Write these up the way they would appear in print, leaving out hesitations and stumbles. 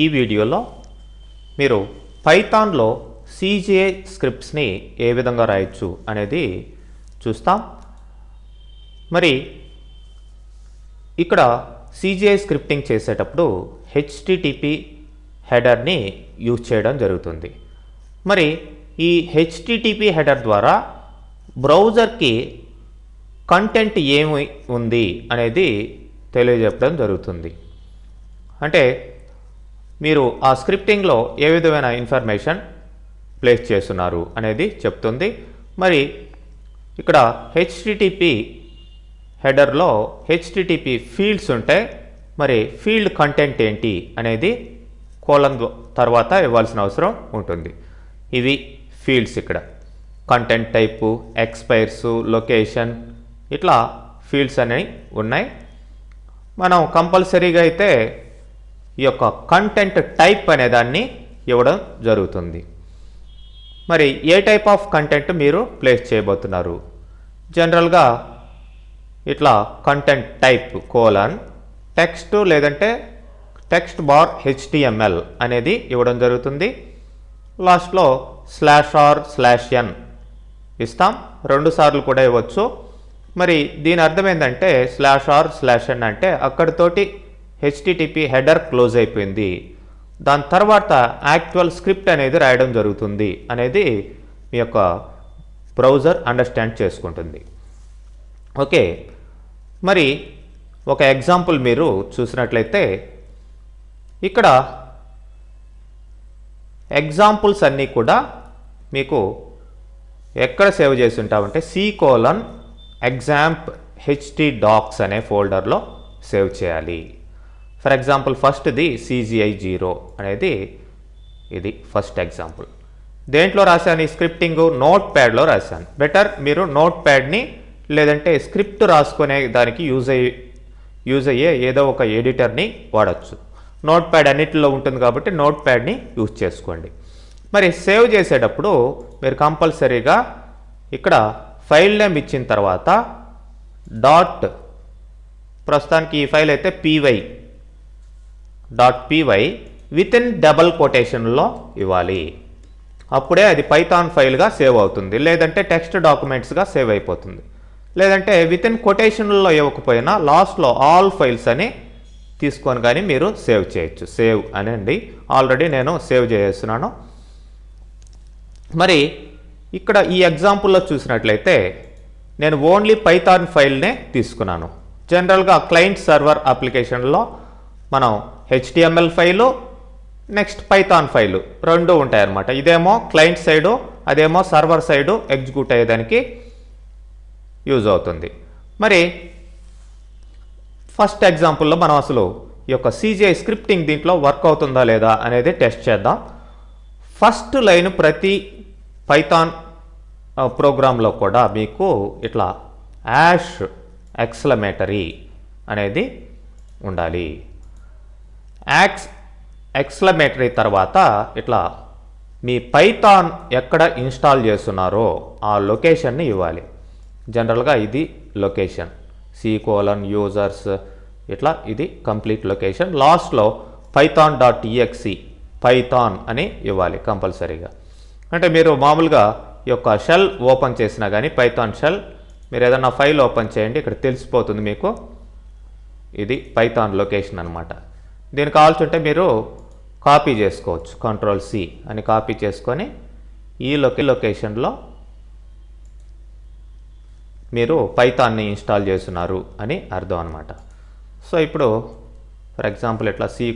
ఈ వీడియోలో మీరు పైథాన్లో CGI స్క్రిప్ట్స్ని ఏ విధంగా రాయొచ్చు అనేది చూస్తాం. మరి ఇక్కడ CGI స్క్రిప్టింగ్ చేసేటప్పుడు HTTP హెడర్ని యూజ్ చేయడం జరుగుతుంది. మరి ఈ HTTP హెడర్ ద్వారా బ్రౌజర్కి కంటెంట్ ఏమి ఉంది అనేది తెలియజెప్పడం జరుగుతుంది. అంటే మీరు ఆ స్క్రిప్టింగ్లో ఏ విధమైన ఇన్ఫర్మేషన్ ప్లేస్ చేస్తున్నారు అనేది చెప్తుంది. మరి ఇక్కడ HTTP హెడర్లో HTTP ఫీల్డ్స్ ఉంటే మరి ఫీల్డ్ కంటెంట్ ఏంటి అనేది కోలన్ తర్వాత ఇవ్వాల్సిన అవసరం ఉంటుంది. ఇవి ఫీల్డ్స్, ఇక్కడ కంటెంట్ టైపు, ఎక్స్పైర్స్, లొకేషన్, ఇట్లా ఫీల్డ్స్ అనేవి ఉన్నాయి. మనం కంపల్సరీగా అయితే ఈ యొక్క కంటెంట్ టైప్ అనే దాన్ని ఇవ్వడం జరుగుతుంది. మరి ఏ టైప్ ఆఫ్ కంటెంట్ మీరు ప్లేస్ చేయబోతున్నారు? జనరల్గా ఇట్లా కంటెంట్ టైప్ కోలన్ టెక్స్ట్ లేదంటే టెక్స్ట్ బార్ HTML అనేది ఇవ్వడం జరుగుతుంది. లాస్ట్లో /r/n ఇస్తాం. 2 సార్లు కూడా ఇవ్వచ్చు. మరి దీని అర్థం ఏంటంటే /r/n అంటే అక్కడితోటి HTTP హెడర్ క్లోజ్ అయిపోయింది, దాని తర్వాత యాక్చువల్ స్క్రిప్ట్ అనేది రాయడం జరుగుతుంది అనేది మీ యొక్క బ్రౌజర్ అండర్స్టాండ్ చేసుకుంటుంది. ఓకే, మరి ఒక ఎగ్జాంపుల్ మీరు చూసినట్లయితే ఇక్కడ ఎగ్జాంపుల్స్ అన్నీ కూడా మీకు ఎక్కడ సేవ్ చేసి ఉంటామంటే C:\examp_htdocs అనే ఫోల్డర్లో సేవ్ చేయాలి. ఫర్ ఎగ్జాంపుల్ ఫస్ట్ది CGI 0 అనేది ఇది ఫస్ట్ ఎగ్జాంపుల్. దేంట్లో రాశాను ఈ స్క్రిప్టింగ్? నోట్ ప్యాడ్లో రాశాను. బెటర్ మీరు నోట్ ప్యాడ్ని లేదంటే స్క్రిప్ట్ రాసుకునే దానికి యూజ్ అయ్యే ఏదో ఒక ఎడిటర్ని వాడచ్చు. నోట్ ప్యాడ్ అన్నిటిలో ఉంటుంది కాబట్టి నోట్ ప్యాడ్ని యూజ్ చేసుకోండి. మరి సేవ్ చేసేటప్పుడు మీరు కంపల్సరీగా ఇక్కడ ఫైల్ నేమ్ ఇచ్చిన తర్వాత డాట్, ప్రస్తుతానికి ఈ ఫైల్ అయితే py విత్ ఇన్ డబల్ కొటేషన్లో ఇవ్వాలి. అప్పుడే అది పైథాన్ ఫైల్గా సేవ్ అవుతుంది. లేదంటే టెక్స్ట్ డాక్యుమెంట్స్గా సేవ్ అయిపోతుంది. లేదంటే విత్ ఇన్ కొటేషన్లో ఇవ్వకపోయినా లాస్ట్లో ఆల్ ఫైల్స్ అని తీసుకొని కానీ మీరు సేవ్ చేయొచ్చు. సేవ్ అనండి, ఆల్రెడీ నేను సేవ్ చేస్తున్నాను. మరి ఇక్కడ ఈ ఎగ్జాంపుల్లో చూసినట్లయితే నేను ఓన్లీ పైథాన్ ఫైల్నే తీసుకున్నాను. జనరల్గా క్లయింట్ సర్వర్ అప్లికేషన్లో మనం HTML file next Python file 2 ఉంటాయన్నమాట. ఇదేమో క్లయింట్ సైడు, అదేమో సర్వర్ సైడు ఎగ్జిక్యూట్ అయ్యేదానికి యూజ్ అవుతుంది. మరి ఫస్ట్ ఎగ్జాంపుల్లో మనం అసలు ఈ యొక్క CGI స్క్రిప్టింగ్ దీంట్లో వర్క్ అవుతుందా లేదా అనేది టెస్ట్ చేద్దాం. ఫస్ట్ లైన్ ప్రతి పైథాన్ ప్రోగ్రాంలో కూడా మీకు ఇట్లా !! అనేది ఉండాలి. !! తర్వాత ఇట్లా మీ పైథాన్ ఎక్కడ ఇన్స్టాల్ చేస్తున్నారో ఆ లొకేషన్ని ఇవ్వాలి. జనరల్గా ఇది లొకేషన్ C:\users ఇట్లా ఇది కంప్లీట్ లొకేషన్. లాస్ట్లో python.exe పైథాన్ అని ఇవ్వాలి కంపల్సరీగా. అంటే మీరు మామూలుగా ఈ యొక్క షెల్ ఓపెన్ చేసినా కానీ పైథాన్ షెల్ మీరు ఏదన్నా ఫైల్ ఓపెన్ చేయండి, ఇక్కడ తెలిసిపోతుంది మీకు ఇది పైథాన్ లొకేషన్ అనమాట. దీనికి కావాల్సి ఉంటే మీరు కాపీ చేసుకోవచ్చు. Ctrl+C అని కాపీ చేసుకొని ఈ లొకేషన్లో మీరు పైథాన్ని ఇన్స్టాల్ చేస్తున్నారు అని అర్థం అనమాట. సో ఇప్పుడు ఫర్ ఎగ్జాంపుల్ ఇట్లా C:/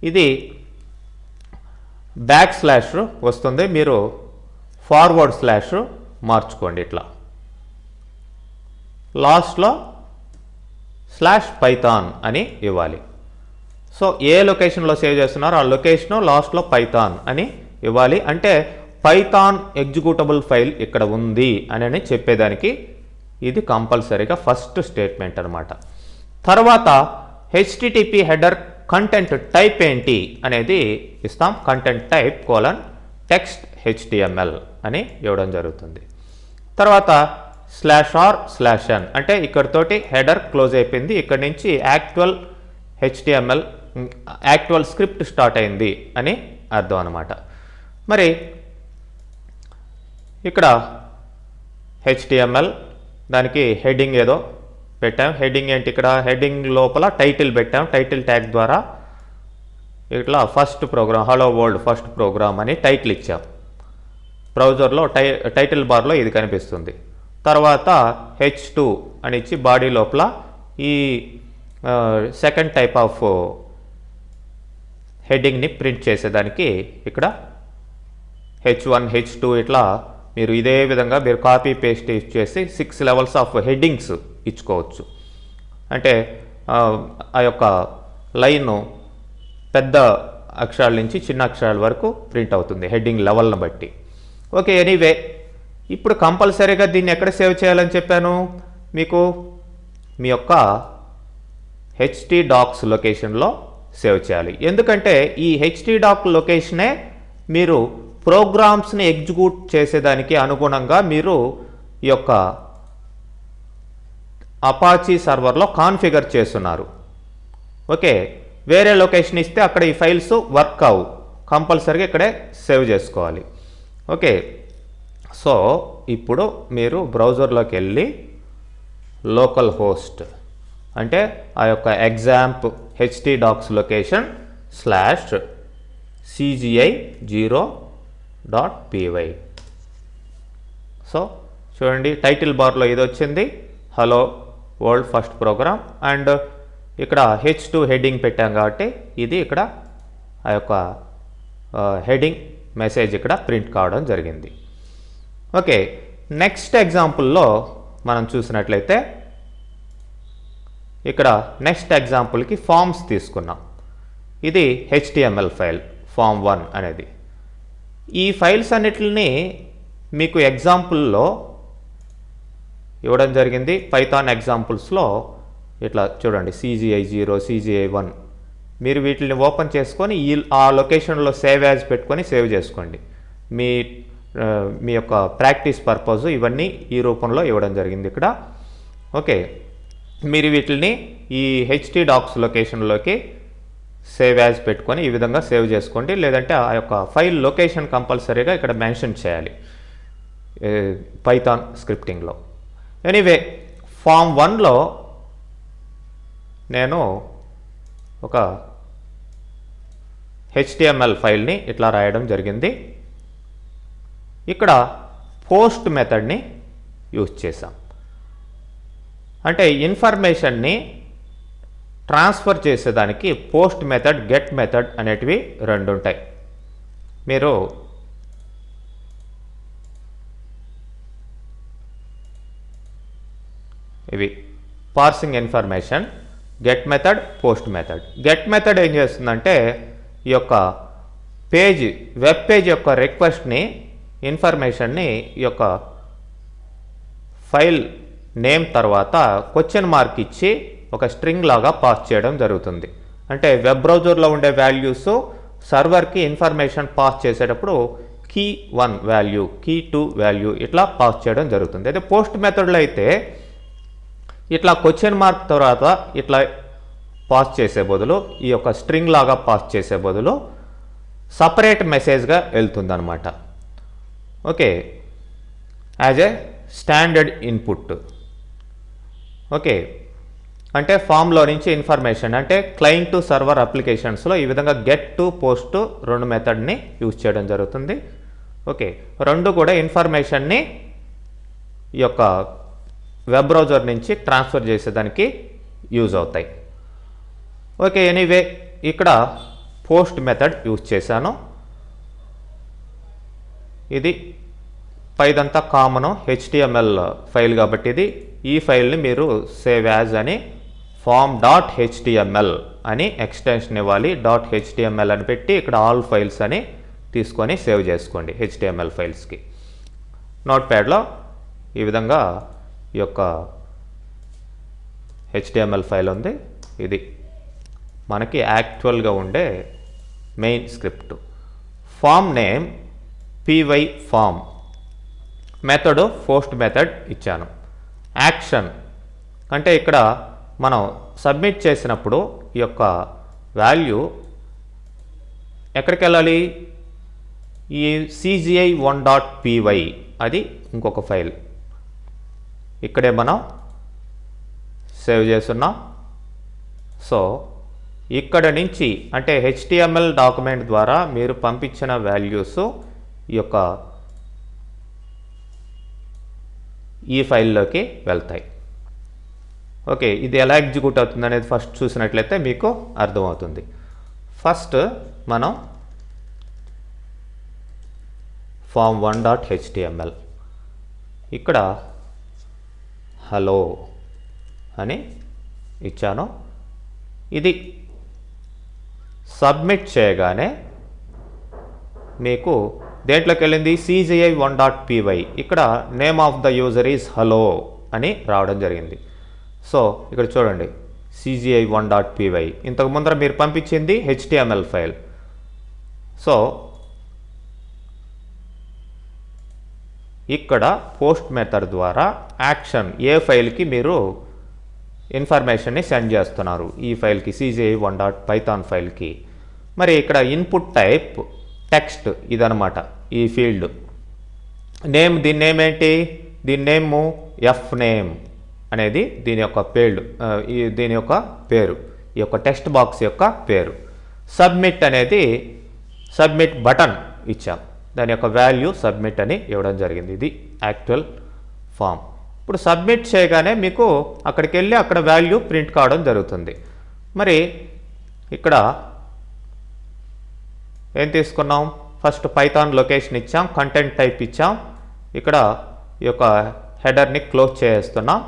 ఇది \/ వస్తుంది. మీరు // మార్చుకోండి. ఇట్లా లాస్ట్లో /python అని ఇవ్వాలి. సో ఏ లొకేషన్లో సేవ్ చేస్తున్నారో ఆ లొకేషను లాస్ట్లో పైథాన్ అని ఇవ్వాలి. అంటే పైథాన్ ఎగ్జిక్యూటబుల్ ఫైల్ ఇక్కడ ఉంది అని చెప్పేదానికి ఇది కంపల్సరీగా ఫస్ట్ స్టేట్మెంట్ అనమాట. తర్వాత HTTP హెడర్ కంటెంట్ టైప్ ఏంటి అనేది ఇస్తాం. కంటెంట్ టైప్ టెక్స్ట్ HTML అని ఇవ్వడం జరుగుతుంది. తర్వాత /r/n అంటే ఇక్కడతోటి హెడర్ క్లోజ్ అయిపోయింది. ఇక్కడ నుంచి actual HTML actual script start అయింది అని అర్థం అనమాట. మరి ఇక్కడ HTML దానికి హెడ్డింగ్ ఏదో పెట్టాం. హెడ్డింగ్ ఏంటి, ఇక్కడ హెడ్డింగ్ లోపల టైటిల్ పెట్టాం. టైటిల్ ట్యాగ్ ద్వారా ఇట్లా first program, hello world first program అని టైటిల్ ఇచ్చాం. బ్రౌజర్లో టైటిల్ బార్లో ఇది కనిపిస్తుంది. తర్వాత H2 అని ఇచ్చి బాడీ లోపల ఈ సెకండ్ టైప్ ఆఫ్ హెడ్డింగ్ని ప్రింట్ చేసేదానికి ఇక్కడ H1 H2 ఇట్లా మీరు ఇదే విధంగా మీరు కాపీ పేస్ట్ చేసి 6 లెవెల్స్ ఆఫ్ హెడ్డింగ్స్ ఇచ్చుకోవచ్చు. అంటే ఆ యొక్క లైను పెద్ద అక్షరాల నుంచి చిన్న అక్షరాల వరకు ప్రింట్ అవుతుంది హెడ్డింగ్ లెవెల్ని బట్టి. ఓకే, ఎనీవే ఇప్పుడు కంపల్సరీగా దీన్ని ఎక్కడ సేవ్ చేయాలని చెప్పాను మీకు, మీ యొక్క htdocs లొకేషన్లో సేవ్ చేయాలి. ఎందుకంటే ఈ htdoc లొకేషనే మీరు ప్రోగ్రామ్స్ని ఎగ్జిక్యూట్ చేసేదానికి అనుగుణంగా మీరు ఈ యొక్క అపాచీ సర్వర్లో కాన్ఫిగర్ చేస్తున్నారు. ఓకే, వేరే లొకేషన్ ఇస్తే అక్కడ ఈ ఫైల్స్ వర్క్ అవ్వు, కంపల్సరీగా ఇక్కడే సేవ్ చేసుకోవాలి. ఓకే, సో ఇప్పుడు మీరు బ్రౌజర్లోకి వెళ్ళి లోకల్ హోస్ట్ అంటే ఆ యొక్క XAMPP htdocs location /CGI0.py. So చూడండి టైటిల్ బార్లో ఇది వచ్చింది, hello world first program, and ఇక్కడ H2 హెడ్డింగ్ పెట్టాం కాబట్టి ఇది ఇక్కడ ఆ యొక్క హెడ్డింగ్ మెసేజ్ ఇక్కడ ప్రింట్ కావడం జరిగింది. ఓకే, నెక్స్ట్ ఎగ్జాంపుల్లో మనం చూసినట్లయితే ఇక్కడ నెక్స్ట్ ఎగ్జాంపుల్కి ఫామ్స్ తీసుకున్నాం. ఇది HTML ఫైల్ form1 అనేది. ఈ ఫైల్స్ అన్నిటిని మీకు ఎగ్జాంపుల్లో ఇవ్వడం జరిగింది. పైథాన్ ఎగ్జాంపుల్స్లో ఇట్లా చూడండి CGI0, CGI1 మీరు వీటిని ఓపెన్ చేసుకొని ఆ లొకేషన్లో సేవ్ యాజ్ పెట్టుకొని సేవ్ చేసుకోండి. మీ యొక్క ప్రాక్టీస్ పర్పస్ ఇవన్నీ ఈ రూపంలో ఇవ్వడం జరిగింది ఇక్కడ. ఓకే, మీరు వీటిని ఈ htdocs లొకేషన్లోకి సేవ్ యాజ్ పెట్టుకొని ఈ విధంగా సేవ్ చేసుకోండి. లేదంటే ఆ యొక్క ఫైల్ లొకేషన్ కంపల్సరీగా ఇక్కడ మెన్షన్ చేయాలి పైథాన్ స్క్రిప్టింగ్లో. ఎనీవే form1లో నేను ఒక HTML ఫైల్ని ఇట్లా రాయడం జరిగింది. ఇక్కడ పోస్ట్ మెథడ్ని యూజ్ చేసాం. అంటే ఇన్ఫర్మేషన్ని ట్రాన్స్ఫర్ చేసేదానికి పోస్ట్ మెథడ్, గెట్ మెథడ్ అనేటివి రెండు ఉంటాయి. మీరు ఇవి parsing information, get method, post method. Get method ఏం చేస్తుందంటే ఈ యొక్క పేజ్, వెబ్ పేజ్ యొక్క రిక్వెస్ట్ని, ఇన్ఫర్మేషన్ని ఈ యొక్క ఫైల్ నేమ్ తర్వాత క్వశ్చన్ మార్క్ ఇచ్చి ఒక స్ట్రింగ్ లాగా పాస్ చేయడం జరుగుతుంది. అంటే వెబ్ బ్రౌజర్లో ఉండే వాల్యూస్ సర్వర్కి ఇన్ఫర్మేషన్ పాస్ చేసేటప్పుడు key1 వాల్యూ, key2 వాల్యూ ఇట్లా పాస్ చేయడం జరుగుతుంది. అయితే పోస్ట్ మెథడ్లో అయితే ఇట్లా క్వశ్చన్ మార్క్ తర్వాత ఇట్లా పాస్ చేసే బదులు, ఈ యొక్క స్ట్రింగ్ లాగా పాస్ చేసే బదులు సపరేట్ మెసేజ్గా వెళ్తుంది అనమాట. Okay, as a standard input. Okay, అంటే ఫామ్లో నుంచి ఇన్ఫర్మేషన్, అంటే క్లయింట్ టు సర్వర్ అప్లికేషన్స్లో ఈ విధంగా గెట్ టు, పోస్ట్ రెండు మెథడ్ని యూజ్ చేయడం జరుగుతుంది. ఓకే, రెండు కూడా ఇన్ఫర్మేషన్ని ఈ యొక్క వెబ్ బ్రౌజర్ నుంచి ట్రాన్స్ఫర్ చేసేదానికి యూజ్ అవుతాయి. ఓకే, ఎనీవే ఇక్కడ పోస్ట్ మెథడ్ యూజ్ చేశాను. ఇది పైదంతా కామన్ HTML ఫైల్ కాబట్టి ఈ ఫైల్ని మీరు సేవ్ యాజ్ అని form.html అని ఎక్స్టెన్షన్ ఇవ్వాలి. .html అని పెట్టి ఇక్కడ ఆల్ ఫైల్స్ అని తీసుకొని సేవ్ చేసుకోండి HTML ఫైల్స్కి. నోట్ ప్యాడ్లో ఈ విధంగా ఈ యొక్క HTML ఫైల్ ఉంది. ఇది మనకి యాక్చువల్గా ఉండే main script. Form name py form, method post method ఇచ్చాను. యాక్షన్ అంటే ఇక్కడ మనం సబ్మిట్ చేసినప్పుడు ఈ యొక్క వాల్యూ ఎక్కడికి వెళ్ళాలి? ఈ cgi1.py అది ఇంకొక ఫైల్ ఇక్కడే మనం సేవ్ చేస్తున్నాం. సో ఇక్కడ నుంచి అంటే HTML డాక్యుమెంట్ ద్వారా మీరు పంపించిన వాల్యూస్ ఈ ఫైల్లోకి వెళ్తాయి. ఓకే, ఇది ఎలా ఎగ్జిక్యూట్ అవుతుంది అనేది ఫస్ట్ చూసినట్లయితే మీకు అర్థమవుతుంది. ఫస్ట్ మనం form1.html ఇక్కడ హలో అని ఇచ్చాను. ఇది సబ్మిట్ చేయగానే మీకు దేంట్లోకి వెళ్ళింది? cgi1.py. ఇక్కడ name of the user is hello అని రావడం జరిగింది. సో ఇక్కడ చూడండి cgi1.py. ఇంతకు ముందర మీరు పంపించింది HTML ఫైల్. సో ఇక్కడ పోస్ట్ మెథడ్ ద్వారా యాక్షన్ ఏ ఫైల్కి మీరు ఇన్ఫర్మేషన్ని సెండ్ చేస్తున్నారు, ఈ ఫైల్కి cgi1.python ఫైల్కి. మరి ఇక్కడ ఇన్పుట్ టైప్ టెక్స్ట్ ఇదనమాట. ఈ ఫీల్డ్ నేమ్, దీని నేమ్ ఏంటి? దీని నేము ఎఫ్ నేమ్ అనేది దీని యొక్క దీని యొక్క పేరు, ఈ యొక్క టెక్స్ట్ బాక్స్ యొక్క పేరు. సబ్మిట్ అనేది సబ్మిట్ బటన్ ఇచ్చాం, దాని యొక్క వాల్యూ సబ్మిట్ అని ఇవ్వడం జరిగింది. ఇది యాక్చువల్ ఫామ్. ఇప్పుడు సబ్మిట్ చేయగానే మీకు అక్కడికి వెళ్ళి అక్కడ వాల్యూ ప్రింట్ కావడం జరుగుతుంది. మరి ఇక్కడ ఏం తీసుకున్నాం? ఫస్ట్ పైథాన్ లొకేషన్ ఇచ్చాం, కంటెంట్ టైప్ ఇచ్చాం, ఇక్కడ ఈ యొక్క హెడర్ని క్లోజ్ చేస్తున్నాం.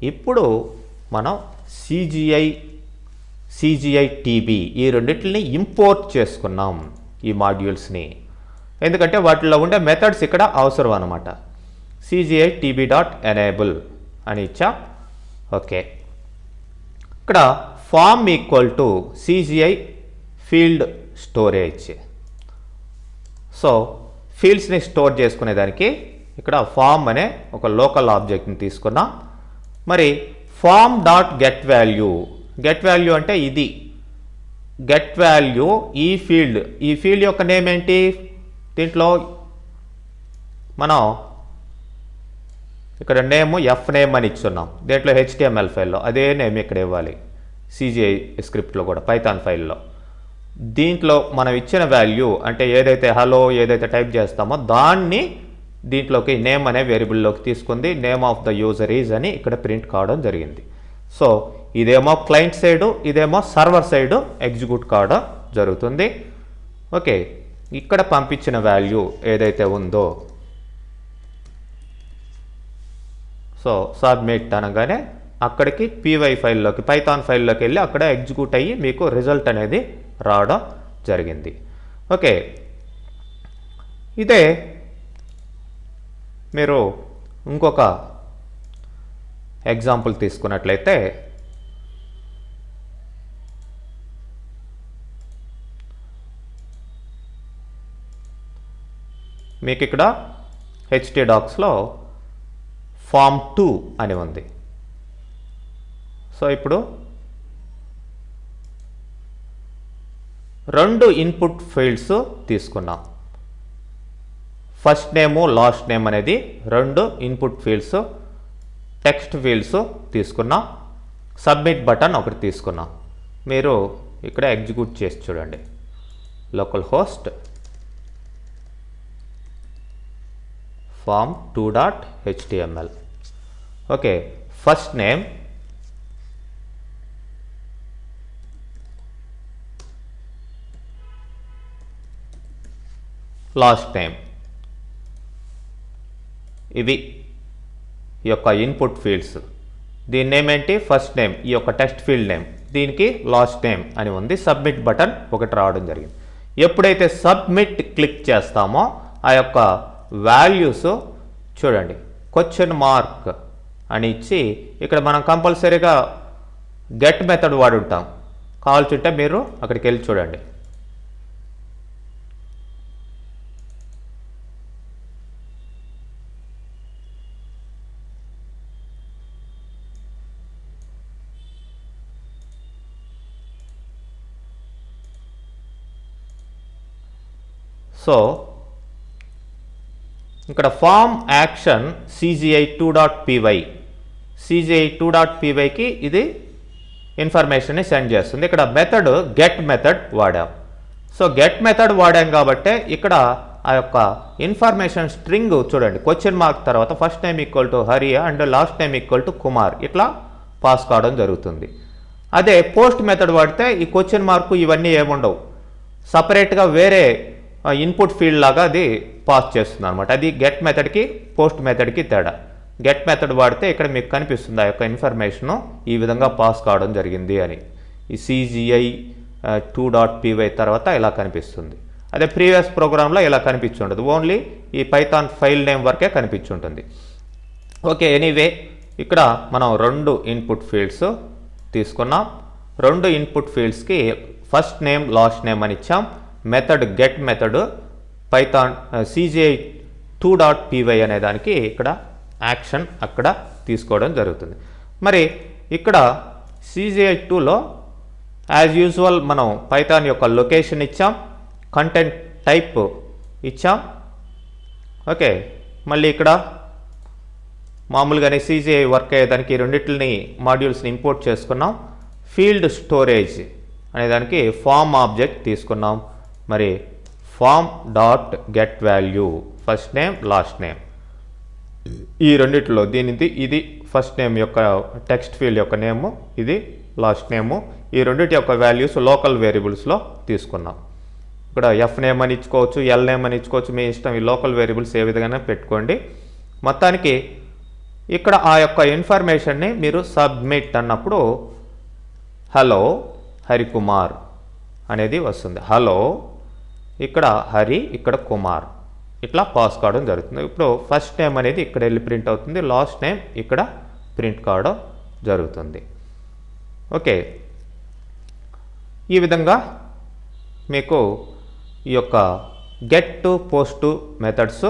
ఇప్పుడు మనం CGI-TB ఈ రెండింటిని ఇంపోర్ట్ చేసుకున్నాం, ఈ మాడ్యూల్స్ని. ఎందుకంటే వాటిలో ఉండే మెథడ్స్ ఇక్కడ అవసరం అనమాట. CGI-TB.enable అని ఇచ్చాం. ఓకే, ఇక్కడ form equal to CGI field storage. So ఫీల్డ్స్ని స్టోర్ చేసుకునేదానికి ఇక్కడ ఫామ్ అనే ఒక లోకల్ ఆబ్జెక్ట్ని తీసుకున్నాం. మరి form dot get value, get value అంటే ఇది గెట్ వాల్యూ. ఈ ఫీల్డ్ యొక్క నేమ్ ఏంటి? దీంట్లో మనం ఇక్కడ నేమ్ ఎఫ్ నేమ్ అని ఇచ్చున్నాం, దీంట్లో HTML ఫైల్లో అదే నేమ్ ఇక్కడ ఇవ్వాలి. CGI స్క్రిప్ట్లో కూడా పైథాన్ ఫైల్లో దీంట్లో మనం ఇచ్చిన వాల్యూ అంటే ఏదైతే హలో ఏదైతే టైప్ చేస్తామో దాన్ని దీంట్లోకి నేమ్ అనే వేరియబుల్లోకి తీసుకుంది. Name of the user is అని ఇక్కడ ప్రింట్ కావడం జరిగింది. సో ఇదేమో క్లయింట్ సైడు, ఇదేమో సర్వర్ సైడు ఎగ్జిక్యూట్ కావడం జరుగుతుంది. ఓకే, ఇక్కడ పంపించిన వాల్యూ ఏదైతే ఉందో, సో సబ్మిట్ అనగానే అక్కడికి PY ఫైల్లోకి పైథాన్ ఫైల్లోకి వెళ్ళి అక్కడ ఎగ్జిక్యూట్ అయ్యి మీకు రిజల్ట్ అనేది రావడం జరిగింది. ఓకే, ఇదే మీరు ఇంకొక ఎగ్జాంపుల్ తీసుకున్నట్లయితే మీకు ఇక్కడ HTDocsలో form2 అని ఉంది. సో ఇప్పుడు రెండు ఇన్పుట్ ఫీల్డ్స్ తీసుకున్నాం. ఫస్ట్ నేము లాస్ట్ నేమ్ అనేది రెండు ఇన్పుట్ ఫీల్డ్స్, టెక్స్ట్ ఫీల్డ్స్ తీసుకున్నాం. సబ్మిట్ బటన్ ఒకటి తీసుకున్నాం. మీరు ఇక్కడ ఎగ్జిక్యూట్ చేసి చూడండి. Local host form2.html. Okay, first name last name, ఇవి ఈ యొక్క ఇన్పుట్ ఫీల్డ్స్. దీని నేమ్ ఏంటి? First name. ఈ యొక్క టెక్స్ట్ ఫీల్డ్ నేమ్, దీనికి లాస్ట్ నేమ్ అని ఉంది. సబ్మిట్ బటన్ ఒకటి రావడం జరిగింది. ఎప్పుడైతే సబ్మిట్ క్లిక్ చేస్తామో ఆ యొక్క వాల్యూస్ చూడండి క్వశ్చన్ మార్క్ అని ఇచ్చి ఇక్కడ మనం కంపల్సరీగా గెట్ మెథడ్ వాడుంటాం. కావాల్సింటే మీరు అక్కడికి వెళ్ళి చూడండి. సో ఇక్కడ ఫామ్ యాక్షన్ CGI2.py CGI2.pyకి ఇది ఇన్ఫర్మేషన్ని సెండ్ చేస్తుంది. ఇక్కడ మెథడ్ గెట్ మెథడ్ వాడాం. సో గెట్ మెథడ్ వాడాం కాబట్టి ఇక్కడ ఆ యొక్క ఇన్ఫర్మేషన్ స్ట్రింగ్ చూడండి, క్వశ్చన్ మార్క్ తర్వాత first name equal to Hari and last name equal to Kumar ఇట్లా పాస్ కావడం జరుగుతుంది. అదే పోస్ట్ మెథడ్ వాడితే ఈ క్వశ్చన్ మార్కు ఇవన్నీ ఏముండవు, సపరేట్గా వేరే ఇన్పుట్ ఫీల్డ్ లాగా అది పాస్ చేస్తుంది అనమాట. అది గెట్ మెథడ్కి పోస్ట్ మెథడ్కి తేడా. గెట్ మెథడ్ వాడితే ఇక్కడ మీకు కనిపిస్తుంది ఆ యొక్క ఇన్ఫర్మేషను ఈ విధంగా పాస్ కావడం జరిగింది అని. ఈ CGI2.py తర్వాత ఇలా కనిపిస్తుంది. అదే ప్రీవియస్ ప్రోగ్రాంలో ఇలా కనిపించుండదు, ఓన్లీ ఈ పైథాన్ ఫైల్ నేమ్ వరకే కనిపించుంటుంది. ఓకే, ఎనీవే ఇక్కడ మనం 2 ఇన్పుట్ ఫీల్డ్స్ తీసుకున్నాం. 2 ఇన్పుట్ ఫీల్డ్స్కి ఫస్ట్ నేమ్ లాస్ట్ నేమ్ అని ఇచ్చాం. Method get method Python CGI2.py అనే దానికి ఇక్కడ యాక్షన్ అక్కడ తీసుకోవడం జరుగుతుంది. మరి ఇక్కడ CGI2లో యాజ్ యూజువల్ మనం పైథాన్ యొక్క లొకేషన్ ఇచ్చాం, కంటెంట్ టైప్ ఇచ్చాం. ఓకే, మళ్ళీ ఇక్కడ మామూలుగానే CGI వర్క్ అయ్యేదానికి రెండింటిని మాడ్యూల్స్ని ఇంపోర్ట్ చేసుకున్నాం. ఫీల్డ్ స్టోరేజ్ అనేదానికి ఫామ్ ఆబ్జెక్ట్ తీసుకున్నాం. మరి form dot get value first name last name ఈ రెండిట్లో ఇది ఫస్ట్ నేమ్ యొక్క టెక్స్ట్ ఫీల్డ్ యొక్క నేము, ఇది లాస్ట్ నేము. ఈ రెండింటి యొక్క వాల్యూస్ లోకల్ వేరియబుల్స్లో తీసుకున్నాం. ఇక్కడ ఎఫ్ నేమ్ అని ఇచ్చుకోవచ్చు, ఎల్ నేమ్ అని ఇచ్చుకోవచ్చు, మీ ఇష్టం. ఈ లోకల్ వేరియబుల్స్ ఏ విధంగా పెట్టుకోండి. మొత్తానికి ఇక్కడ ఆ యొక్క ఇన్ఫర్మేషన్ని మీరు సబ్మిట్ అన్నప్పుడు హలో హరికుమార్ అనేది వస్తుంది. హలో ఇక్కడ హరి, ఇక్కడ కుమార్ ఇట్లా పాస్ కావడం జరుగుతుంది. ఇప్పుడు ఫస్ట్ నేమ్ అనేది ఇక్కడ వెళ్ళి ప్రింట్ అవుతుంది, లాస్ట్ నేమ్ ఇక్కడ ప్రింట్ కావడం జరుగుతుంది. ఓకే, ఈ విధంగా మీకు ఈ యొక్క get to post methods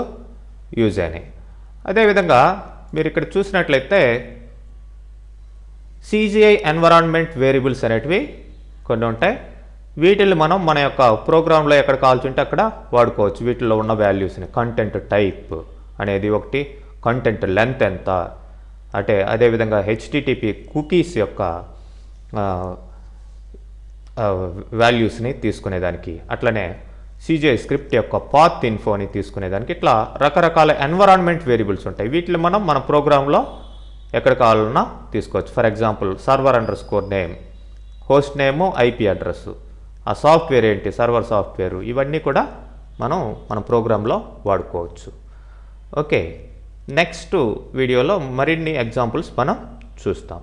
use అయినాయి. అదేవిధంగా మీరు ఇక్కడ చూసినట్లయితే CGI ఎన్విరాన్మెంట్ వేరియబుల్స్ అనేటివి కొన్ని ఉంటాయి. వీటిని మనం మన యొక్క ప్రోగ్రాంలో ఎక్కడ కావాల్సింటే అక్కడ వాడుకోవచ్చు. వీటిలో ఉన్న వాల్యూస్ని కంటెంట్ టైప్ అనేది ఒకటి, కంటెంట్ లెంత్ ఎంత, అంటే అదేవిధంగా HTTP కుకీస్ యొక్క వాల్యూస్ని తీసుకునేదానికి, అట్లనే CGI స్క్రిప్ట్ యొక్క పాత్ ఇన్ఫోని తీసుకునేదానికి, ఇట్లా రకరకాల ఎన్విరాన్మెంట్ వేరియబుల్స్ ఉంటాయి. వీటిని మనం మన ప్రోగ్రాంలో ఎక్కడ కావాలన్నా తీసుకోవచ్చు. For example server name, host name, IP address, ఆ సాఫ్ట్వేర్ ఏంటి, సర్వర్ సాఫ్ట్వేరు, ఇవన్నీ కూడా మనం మన ప్రోగ్రాంలో వాడుకోవచ్చు. ఓకే, నెక్స్ట్ వీడియోలో మరిన్ని ఎగ్జాంపుల్స్ మనం చూస్తాం.